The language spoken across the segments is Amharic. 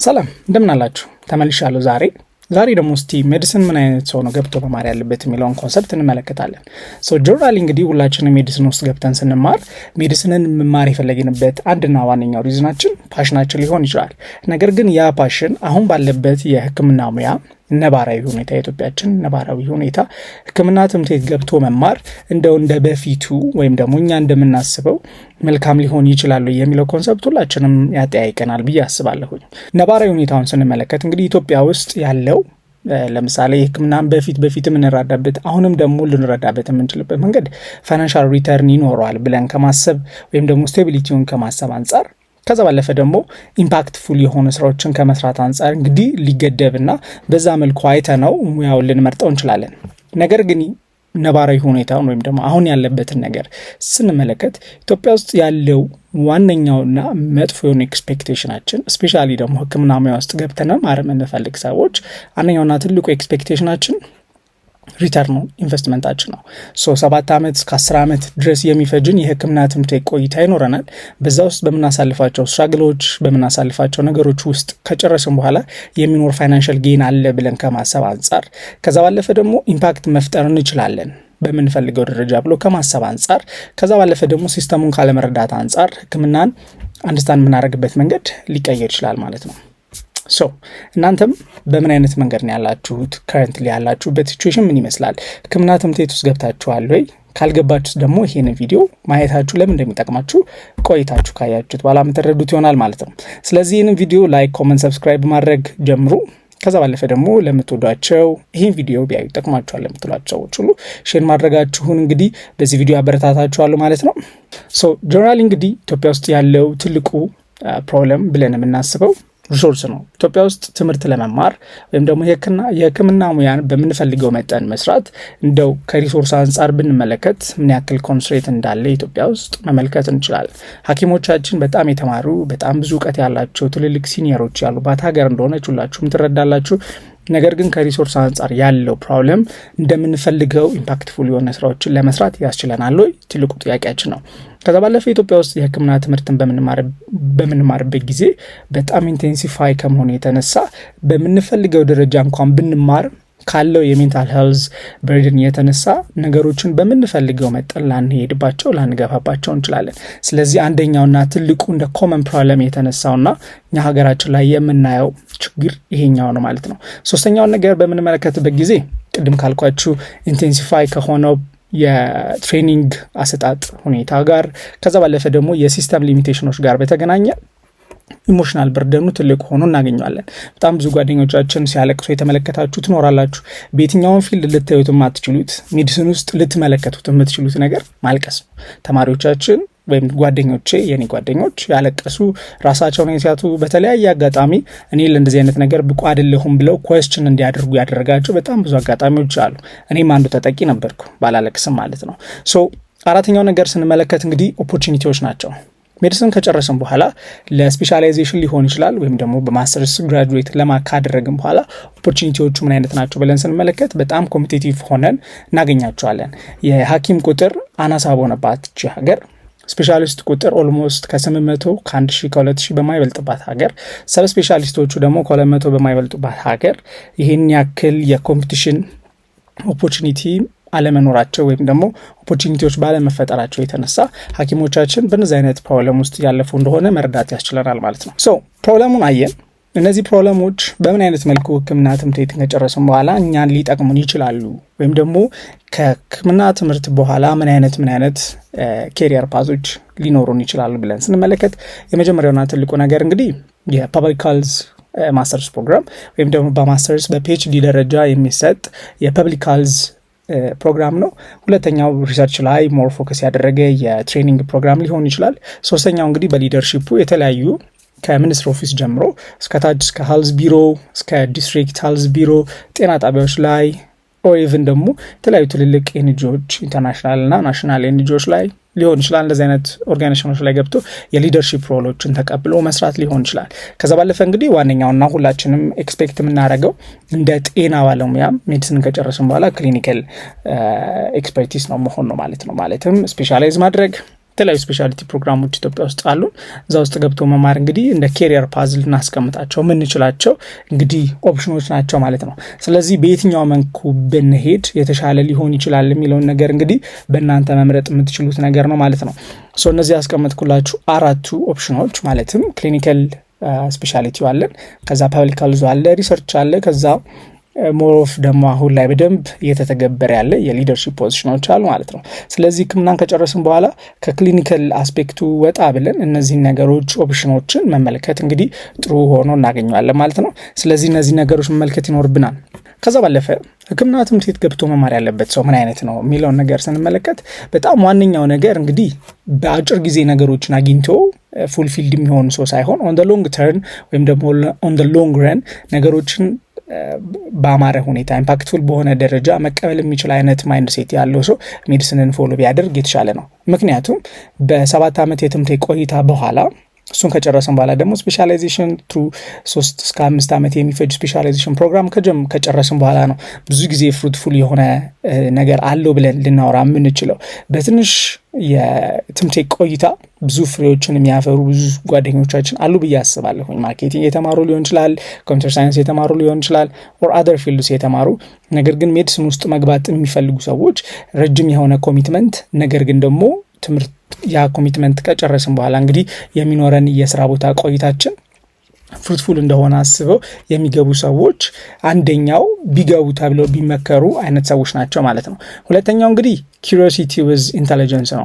ሰላም እንደምን አላችሁ ተመልሻለሁ። ዛሬ ደግሞ እስቲ ሜዲሲን ምን አይነት ሰው ነው ገብቶ መማር ያለበት የሚለውን ኮንሰፕት እንመለከታለን። ጆርናሊ እንግዲህ ሁላችንም ሜዲሲን ውስጥ ገብተን ስንማር ሜዲሲንን መማር የፈለግንበት አንድና ዋነኛው ሪዝናችን ፓሽናችን ሊሆን ይችላል። ነገር ግን ያ ፓሽን አሁን ባለበት የሕክምና ሙያ ነባራዊ ሁኔታ የኢትዮጵያችን ነባራዊ ሁኔታ ሕክምና ትምህርት ገብቶ መማር እንደ በፊቱ ወይም ደግሞ እኛ እንደምናስበው መልካም ሊሆን ይችላል የሚለው ኮንሰፕት ሁላችንም ያጠያይቀናል ብዬ አስባለሁኝ። ነባራዊ ሁኔታውን ስንመለከት እንግዲህ ኢትዮጵያ ውስጥ ያለው ለምሳሌ ሕክምናን በፊትም እንረዳበት አሁንም ደግሞ ልንረዳበት የምንችልበት መንገድ ፋይናንሻል ሪተርን ይኖረዋል ብለን ከማሰብ ወይም ደግሞ ስቴቢሊቲውን ከማሰብ አንጻር ከዛ ባለፈ ደግሞ ኢምፓክትፉል የሆኑ ስራዎችን ከመስራት አንጻር እንግዲህ ሊገደብና በዛ መልኩ አይተነው ሙያውን ልንመርጠው እንችላለን። ነገር ግን ነባራዊ ሁኔታውን ወይም ደግሞ አሁን ያለበትን ነገር ስንመለከት ኢትዮጵያ ውስጥ ያለው ዋነኛውና መጥፎ የሆነ ኤክስፔክቴሽናችን ስፔሻሊ ደግሞ ሕክምና ሙያ ውስጥ ገብተን መማር የምንፈልግ ሰዎች አንደኛውና ትልቁ ኤክስፔክቴሽናችን ሪተርኑ ኢንቨስትመንታችን ነው። 7 ዓመት እስከ 10 ዓመት ድረስ የሚፈጅን የሕክምና ትምህርት ቆይታ ይኖረናል። በዛ ውስጥ በምናሳልፋቸው ስትራግሎች በምናሳልፋቸው ነገሮች ውስጥ ከጨረስን በኋላ የሚኖር ፋይናንሻል ጌን አለ ብለን ከማሰብ አንጻር ከዛ ባለፈ ደግሞ ኢምፓክት መፍጠር እንችላለን በምንፈልገው ደረጃ ብሎ ከማሰብ አንጻር ከዛ ባለፈ ደግሞ ሲስተሙን ካለመረዳት አንጻር ሕክምናን አንደርስታንድ የምናደርግበት መንገድ ሊቀየር ይችላል ማለት ነው። እናንተም በምን አይነት መንገድ ነው ያላችሁት? ከረንትሊ ያላችሁበት ሲቹዌሽን ምን ይመስላል? ሕክምና ትምህርት ውስጥ ገብታችኋል ወይ? ካልገባችሁስ ደግሞ ይሄንን ቪዲዮ ማየታችሁ ለምን እንደሚጠቅማችሁ ቆይታችሁ ካያችሁት በኋላ የምትረዱት ይሆናል ማለት ነው። ስለዚህ ይህንን ቪዲዮ ላይክ፣ ኮመንት፣ ሰብስክራይብ ማድረግ ጀምሩ። ከዛ ባለፈ ደግሞ ለምትወዷቸው ይሄን ቪዲዮ ቢያዩ ይጠቅማችኋል ለምትሏቸው ሰዎች ሁሉ ሼር ማድረጋችሁን እንግዲህ በዚህ ቪዲዮ አበረታታችኋለሁ ማለት ነው። ጀነራሊ እንግዲህ ኢትዮጵያ ውስጥ ያለው ትልቁ ፕሮብለም ብለን የምናስበው ሪሶርስ ነው። ኢትዮጵያ ውስጥ ትምህርት ለመማር ወይም ደግሞ የሕክምና ሙያን በምንፈልገው መጠን መስራት እንደው ከሪሶርስ አንጻር ብንመለከት ምን ያክል ኮንስትሬት እንዳለ ኢትዮጵያ ውስጥ መመልከት እንችላለን። ሐኪሞቻችን በጣም የተማሩ በጣም ብዙ እውቀት ያላቸው ትልልቅ ሲኒየሮች ያሉባት ሀገር እንደሆነች ሁላችሁም ትረዳላችሁ። ነገር ግን ከሪሶርስ አንጻር ያለው ፕሮብለም እንደምንፈልገው ኢምፓክትፉል የሆነ ስራዎችን ለመስራት ያስችለናል ወይ? ትልቁ ጥያቄያችን ነው። ከዛ ባለፈ ኢትዮጵያ ውስጥ የሕክምና ትምህርትን በምንማርበት ጊዜ በጣም ኢንቴንሲፋይ ከመሆኑ የተነሳ በምንፈልገው ደረጃ እንኳን ብንማር ካለው የሜንታል ሄልዝ በርደን የተነሳ ነገሮችን በምንፈልገው መጠን ላንገፋባቸው እንችላለን። ስለዚህ አንደኛውና ትልቁ እንደ ኮመን ፕሮብለም የተነሳውና እኛ ሀገራችን ላይ የምናየው ችግር ይሄኛው ነው ማለት ነው። ሶስተኛውን ነገር በምንመለከትበት ጊዜ ቅድም ካልኳችሁ ኢንቴንሲፋይ ከሆነው የትሬኒንግ አሰጣጥ ሁኔታ ጋር ከዛ ባለፈ ደግሞ የሲስተም ሊሚቴሽኖች ጋር በተገናኘ ኢሞሽናል በርደኑ ትልቅ ሆኖ እናገኘዋለን። በጣም ብዙ ጓደኞቻችን ሲያለቅሱ የተመለከታችሁ ትኖራላችሁ። በየትኛውን ፊልድ ልታዩት የማትችሉት ሜዲሲን ውስጥ ልትመለከቱት የምትችሉት ነገር ማልቀስ ነው። ተማሪዎቻችን ወይም የኔ ጓደኞች ያለቀሱ ራሳቸውን ሲያቱ በተለያየ አጋጣሚ እኔ ለእንደዚህ አይነት ነገር ብቁ አይደለሁም ብለው ኩዌስችን እንዲያደርጉ ያደረጋቸው በጣም ብዙ አጋጣሚዎች አሉ። እኔም አንዱ ተጠቂ ነበርኩ ባላለቅስም ማለት ነው። አራተኛው ነገር ስንመለከት እንግዲህ ኦፖርቹኒቲዎች ናቸው። ሜዲሲን ከጨረስን በኋላ ለስፔሻላይዜሽን ሊሆን ይችላል ወይም ደግሞ በማስተርስ ግራጁዌት ካደረግን በኋላ ኦፖርቹኒቲዎቹ ምን አይነት ናቸው ብለን ስንመለከት በጣም ኮምፒቲቲቭ ሆነን እናገኛቸዋለን። የሐኪም ቁጥር አናሳ በሆነባት ሀገር ስፔሻሊስት ቁጥር ኦልሞስት ከ800 ከ1000 ከ2000 በማይበልጥባት ሀገር ሰብ ስፔሻሊስቶቹ ደግሞ ከ200 በማይበልጡባት ሀገር ይህን ያክል የኮምፒቲሽን ኦፖርቹኒቲ አለመኖራቸው ወይም ደግሞ ኦፖርቹኒቲዎች ባለመፈጠራቸው የተነሳ ሐኪሞቻችን በእነዚህ አይነት ፕሮብለም ውስጥ ያለፉ እንደሆነ መረዳት ያስችለናል ማለት ነው። ፕሮብለሙን አየን። እነዚህ ፕሮብለሞች በምን አይነት መልኩ ሕክምና ትምህርት ከጨረስን በኋላ እኛን ሊጠቅሙን ይችላሉ ወይም ደግሞ ከሕክምና ትምህርት በኋላ ምን አይነት ኬሪየር ፓዞች ሊኖሩን ይችላሉ ብለን ስንመለከት የመጀመሪያውና ትልቁ ነገር እንግዲህ የፐብሊክ ሄልዝ ማስተርስ ፕሮግራም ወይም ደግሞ በማስተርስ በፒኤችዲ ደረጃ የሚሰጥ የፐብሊክ ሄልዝ ፕሮግራም ነው። ሁለተኛው ሪሰርች ላይ ሞር ፎከስ ያደረገ የትሬኒንግ ፕሮግራም ሊሆን ይችላል። ሶስተኛው እንግዲህ በሊደርሺፑ የተለያዩ ከሚኒስትር ኦፊስ ጀምሮ እስከ ታች እስከ ሄልዝ ቢሮ እስከ ዲስትሪክት ሄልዝ ቢሮ ጤና ጣቢያዎች ላይ ኢቭን ደግሞ የተለያዩ ትልልቅ ኤንጂኦዎች ኢንተርናሽናል እና ናሽናል ኤንጂኦዎች ላይ ሊሆን ይችላል። እንደዚህ አይነት ኦርጋናይዜሽኖች ላይ ገብቶ የሊደርሺፕ ሮሎችን ተቀብሎ መስራት ሊሆን ይችላል። ከዛ ባለፈ እንግዲህ ዋነኛውና ሁላችንም ኤክስፔክት የምናደርገው እንደ ጤና ባለሙያ ሜዲሲን ከጨረስን በኋላ ክሊኒካል ኤክስፐርቲስ ነው መሆን ነው ማለት ነው። ማለትም ስፔሻላይዝ ማድረግ የተለያዩ ስፔሻሊቲ ፕሮግራሞች ኢትዮጵያ ውስጥ አሉ። እዛ ውስጥ ገብቶ መማር እንግዲህ እንደ ኬሪየር ፓዝል እናስቀምጣቸው የምንችላቸው እንግዲህ ኦፕሽኖች ናቸው ማለት ነው። ስለዚህ በየትኛው መንኩ ብንሄድ የተሻለ ሊሆን ይችላል የሚለውን ነገር እንግዲህ በእናንተ መምረጥ የምትችሉት ነገር ነው ማለት ነው። እነዚህ ያስቀመጥኩላችሁ 4 ኦፕሽኖች ማለትም ክሊኒካል ስፔሻሊቲ አለን፣ ከዛ ፐብሊክ ሄልዝ አለ፣ ሪሰርች አለ፣ ከዛ ሞር ኦፍ ደግሞ አሁን ላይ በደንብ እየተተገበረ ያለ የሊደርሺፕ ፖዚሽኖች አሉ ማለት ነው። ስለዚህ ሕክምናን ከጨረስን በኋላ ከክሊኒካል አስፔክቱ ወጣ ብለን እነዚህን ነገሮች ኦፕሽኖችን መመልከት እንግዲህ ጥሩ ሆኖ እናገኘዋለን ማለት ነው። ስለዚህ እነዚህ ነገሮች መመልከት ይኖርብናል። ከዛ ባለፈ ሕክምና ትምህርት ቤት ገብቶ መማር ያለበት ሰው ምን አይነት ነው የሚለውን ነገር ስንመለከት በጣም ዋነኛው ነገር እንግዲህ በአጭር ጊዜ ነገሮችን አግኝቶ ፉልፊልድ የሚሆን ሰው ሳይሆን ኦን ደ ሎንግ ተርን ወይም ደግሞ ኦን ደ ሎንግ ረን ነገሮችን በአማረ ሁኔታ ኢምፓክትፉል በሆነ ደረጃ መቀበል የሚችል አይነት ማይንድ ሴት ያለው ሰው ሜዲሲንን ፎሎ ቢያደርግ የተሻለ ነው። ምክንያቱም በ7 ዓመት የትምህርት ቆይታ በኋላ እሱን ከጨረስን በኋላ ደግሞ ስፔሻላይዜሽን ትሩ 3 እስከ 5 ዓመት የሚፈጅ ስፔሻላይዜሽን ፕሮግራም ከጨረስን በኋላ ነው ብዙ ጊዜ ፍሩትፉል የሆነ ነገር አለው ብለን ልናወራ የምንችለው። በትንሽ የትምህርት ቆይታ ብዙ ፍሬዎችን የሚያፈሩ ብዙ ጓደኞቻችን አሉ ብዬ አስባለሁ። ማርኬቲንግ የተማሩ ሊሆን ይችላል፣ ኮምፒውተር ሳይንስ የተማሩ ሊሆን ይችላል፣ ኦር አደር ፊልድስ የተማሩ ነገር ግን ሜዲሲን ውስጥ መግባት የሚፈልጉ ሰዎች ረጅም የሆነ ኮሚትመንት ነገር ግን ደግሞ ትምህርት ያ ኮሚትመንት ከጨረስን በኋላ እንግዲህ የሚኖረን የስራ ቦታ ቆይታችን ፍሩትፉል እንደሆነ አስበው የሚገቡ ሰዎች አንደኛው ቢገቡ ተብለው ቢመከሩ አይነት ሰዎች ናቸው ማለት ነው። ሁለተኛው እንግዲህ curiosity with intelligence ነው።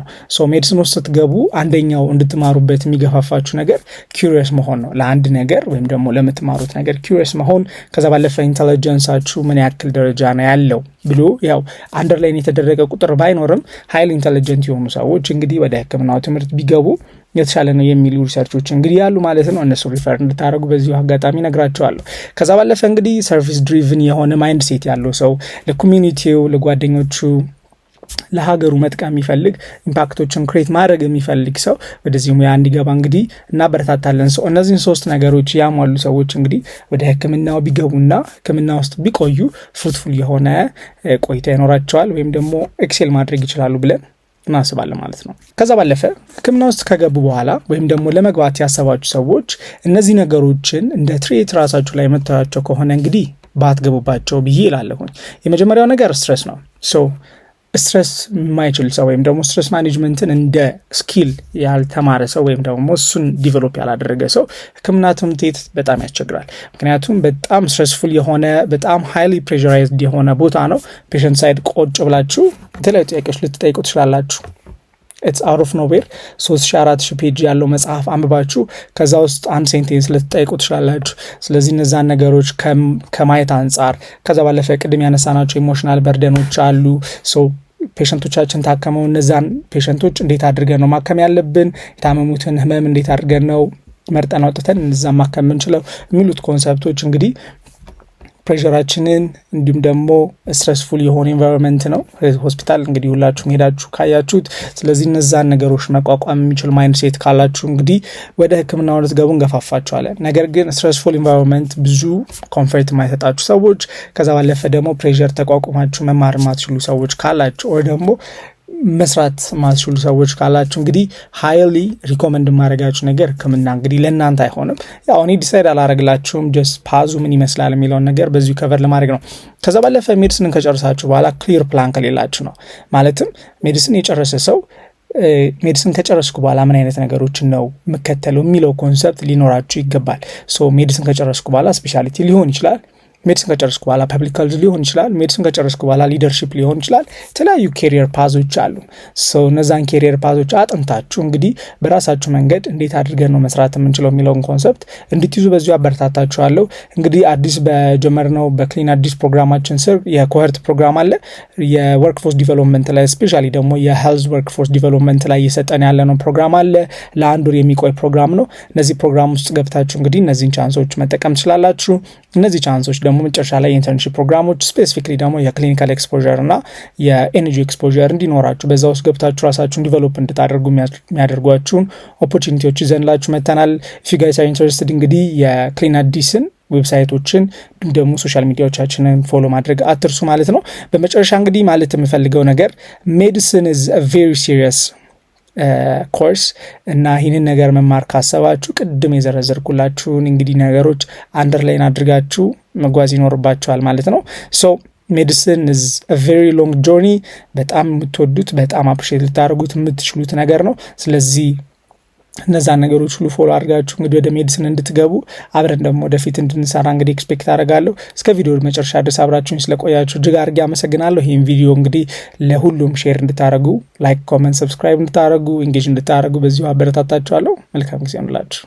ሜዲሲን ውስጥ ስትገቡ አንደኛው እንድትማሩበት የሚገፋፋችሁ ነገር curious መሆን ነው። ለአንድ ነገር ወይም ደግሞ ለምትማሩት ነገር curious መሆን፣ ከዛ ባለፈ ኢንተለጀንሳችሁ ምን ያክል ደረጃ ነው ያለው ብሎ ያው አንደርላይን የተደረገ ቁጥር ባይኖርም ሃይሊ ኢንተለጀንት የሆኑ ሰዎች እንግዲህ ወደ ሕክምናው ትምህርት ቢገቡ የተሻለ ነው የሚሉ ሪሰርቾች እንግዲህ ያሉ ማለት ነው። እነሱ ሪፈር እንድታደርጉ በዚሁ አጋጣሚ ነግራቸዋለሁ። ከዛ ባለፈ እንግዲህ ሰርቪስ ድሪቭን የሆነ ማይንድ ሴት ያለው ሰው ለኮሚኒቲው፣ ለጓደኞቹ፣ ለሀገሩ መጥቀም የሚፈልግ ኢምፓክቶችን ክሬት ማድረግ የሚፈልግ ሰው ወደዚህ ሙያ እንዲገባ እንግዲህ እናበረታታለን። ሰው እነዚህን 3 ነገሮች ያሟሉ ሰዎች እንግዲህ ወደ ሕክምናው ቢገቡና ሕክምና ውስጥ ቢቆዩ ፍሩትፉል የሆነ ቆይታ ይኖራቸዋል ወይም ደግሞ ኤክሴል ማድረግ ይችላሉ ብለን እናስባለን ማለት ነው። ከዛ ባለፈ ሕክምና ውስጥ ከገቡ በኋላ ወይም ደግሞ ለመግባት ያሰባችሁ ሰዎች እነዚህ ነገሮችን እንደ ትሬት ራሳችሁ ላይ መታያቸው ከሆነ እንግዲህ ባትገቡባቸው ብዬ እላለሁኝ። የመጀመሪያው ነገር ስትረስ ነው። ስትረስ የማይችል ሰው ወይም ደግሞ ስትረስ ማኔጅመንትን እንደ ስኪል ያልተማረ ሰው ወይም ደግሞ እሱን ዲቨሎፕ ያላደረገ ሰው ሕክምና ትምህርት ቤት በጣም ያስቸግራል። ምክንያቱም በጣም ስትረስፉል የሆነ በጣም ሃይሊ ፕሬሸራይዝድ የሆነ ቦታ ነው። ፔሸንት ሳይድ ቆጭ ብላችሁ የተለያዩ ጥያቄዎች ልትጠይቁ ትችላላችሁ። ኢትስ አውት ኦፍ ኖዌር 3000-4000 ፔጅ ያለው መጽሐፍ አንብባችሁ ከዛ ውስጥ አንድ ሴንቴንስ ልትጠይቁ ትችላላችሁ። ስለዚህ እነዛን ነገሮች ከማየት አንጻር ከዛ ባለፈ ቅድም ያነሳናቸው ኢሞሽናል በርደኖች አሉ። ፔሸንቶቻችን ታከመው እነዛን ፔሸንቶች እንዴት አድርገን ነው ማከም ያለብን፣ የታመሙትን ህመም እንዴት አድርገን ነው መርጠን አውጥተን እነዛን ማከም የምንችለው የሚሉት ኮንሰፕቶች እንግዲህ ፕሬሸራችንን እንዲሁም ደግሞ ስትረስፉል የሆነ ኢንቫይሮንመንት ነው ሆስፒታል እንግዲህ ሁላችሁም ሄዳችሁ ካያችሁት። ስለዚህ እነዛን ነገሮች መቋቋም የሚችል ማይንድ ሴት ካላችሁ እንግዲህ ወደ ሕክምናው ልትገቡ እንገፋፋችኋለን። ነገር ግን ስትረስፉል ኢንቫይሮንመንት ብዙ ኮንፈርት የማይሰጣችሁ ሰዎች፣ ከዛ ባለፈ ደግሞ ፕሬሸር ተቋቁማችሁ መማር ማትችሉ ሰዎች ካላችሁ ወይ ደግሞ መስራት ማትችሉ ሰዎች ካላችሁ እንግዲህ ሃይሊ ሪኮመንድ ማድረጋችሁ ነገር ሕክምና እንግዲህ ለእናንተ አይሆንም። ያው እኔ ዲሳይድ አላረግላችሁም፣ ጀስት ፓዙ ምን ይመስላል የሚለውን ነገር በዚሁ ከቨር ለማድረግ ነው። ከዛ ባለፈ ሜዲሲንን ከጨረሳችሁ በኋላ ክሊር ፕላን ከሌላችሁ ነው። ማለትም ሜዲሲን የጨረሰ ሰው ሜዲሲን ከጨረስኩ በኋላ ምን አይነት ነገሮችን ነው የምከተለው የሚለው ኮንሰፕት ሊኖራችሁ ይገባል። ሜዲሲን ከጨረስኩ በኋላ ስፔሻሊቲ ሊሆን ይችላል። ሜዲሲን ከጨረስኩ በኋላ ፐብሊክ ሄልዝ ሊሆን ይችላል። ሜዲሲን ከጨረስኩ በኋላ ሊደርሺፕ ሊሆን ይችላል። የተለያዩ ኬሪየር ፓዞች አሉ። እነዛን ኬሪየር ፓዞች አጥንታችሁ እንግዲህ በራሳችሁ መንገድ እንዴት አድርገን ነው መስራት የምንችለው የሚለውን ኮንሰፕት እንድትይዙ በዚሁ አበረታታችኋለሁ። እንግዲህ አዲስ በጀመርነው በክሊን አዲስ ፕሮግራማችን ስር የኮሄርት ፕሮግራም አለ። የወርክ ፎርስ ዲቨሎፕመንት ላይ ስፔሻሊ ደግሞ የሄልዝ ወርክ ፎርስ ዲቨሎፕመንት ላይ እየሰጠን ያለነው ፕሮግራም አለ። ለ1 ወር የሚቆይ ፕሮግራም ነው። እነዚህ ፕሮግራም ውስጥ ገብታችሁ እንግዲህ እነዚህን ቻንሶች መጠቀም ትችላላችሁ። እነዚህ ቻንሶች ደግሞ መጨረሻ ላይ ኢንተርንሺፕ ፕሮግራሞች ስፔሲፊክሊ ደግሞ የክሊኒካል ኤክስፖዠር እና የኤነርጂ ኤክስፖዠር እንዲኖራችሁ በዛ ውስጥ ገብታችሁ ራሳችሁን ዲቨሎፕ እንድታደርጉ የሚያደርጓችሁን ኦፖርቹኒቲዎች ይዘንላችሁ መተናል። ኢፍ ዩ ጋይስ አር ኢንተረስትድ እንግዲህ የክሊን አዲስን ዌብሳይቶችን ደግሞ ሶሻል ሚዲያዎቻችንን ፎሎ ማድረግ አትርሱ ማለት ነው። በመጨረሻ እንግዲህ ማለት የምፈልገው ነገር ሜዲሲን ኢዝ አ ቬሪ ሲሪየስ ኮርስ እና ይህንን ነገር መማር ካሰባችሁ ቅድም የዘረዘርኩላችሁን እንግዲህ ነገሮች አንደርላይን አድርጋችሁ መጓዝ ይኖርባችኋል ማለት ነው። ሶ ሜዲሲን ኢዝ አ ቬሪ ሎንግ ጆርኒ። በጣም የምትወዱት በጣም አፕሪሼት ልታደርጉት የምትችሉት ነገር ነው። ስለዚህ እነዛን ነገሮች ሁሉ ፎሎ አድርጋችሁ እንግዲህ ወደ ሜዲሲን እንድትገቡ አብረን ደግሞ ወደፊት እንድንሰራ እንግዲህ ኤክስፔክት አደርጋለሁ። እስከ ቪዲዮ መጨረሻ ድረስ አብራችሁኝ ስለቆያችሁ እጅግ አድርጌ አመሰግናለሁ። ይህን ቪዲዮ እንግዲህ ለሁሉም ሼር እንድታደርጉ፣ ላይክ፣ ኮመንት፣ ሰብስክራይብ እንድታደርጉ፣ ኢንጌጅ እንድታደርጉ በዚሁ አበረታታችኋለሁ። መልካም ጊዜ ይሁንላችሁ።